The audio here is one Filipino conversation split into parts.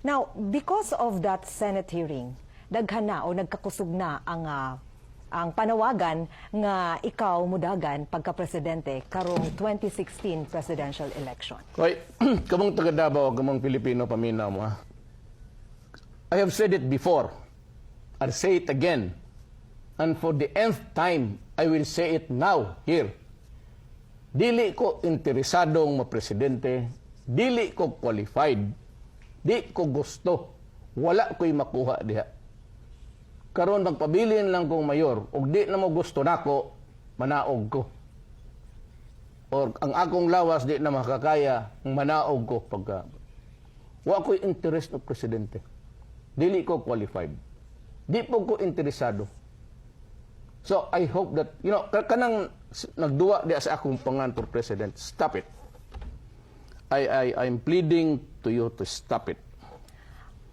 Now, because of that Senate hearing, daghan na o nagkakusog na ang panawagan nga ikaw mudagan pagka-presidente karong 2016 presidential election. Hoy, kamong taga Davao, kamong Pilipino, paminaw mo ha. I have said it before. I'll say it again. And for the nth time, I will say it now, here. Dili ko interesadong mapresidente, dili ko qualified, di ko gusto, wala ko'y makuha diha. Karon magpabilin lang kong mayor, ug di na mo gusto nako, manaog ko. Or ang akong lawas di na makakaya, manaog ko pagka. Wa ko'y interest ng presidente. Dili ko qualified. Di po ko interesado. So I hope that, kanang nagduwa di sa akong pangan for president, stop it. I'm pleading to you to stop it.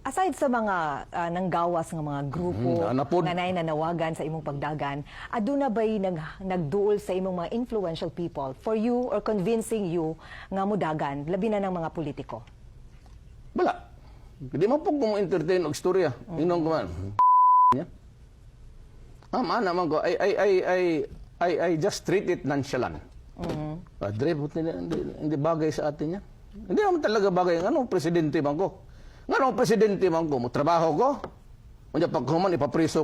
Aside sa mga nanggawas ng mga grupo nga nanawagan sa imong pagdagan, aduna ba'y nagduol sa imong mga influential people for you or convincing you nga mudagan, labi na ng mga politiko? Wala. Hindi mo po kung entertain og istorya. Inong kuman. Naman ko, I just treat it nonchalant. Hindi bagay sa atin yan. Hindi naman talaga bagay. Anong presidente man ko? Anong presidente man ko? Trabaho ko? Pagkuman, ipapriso ko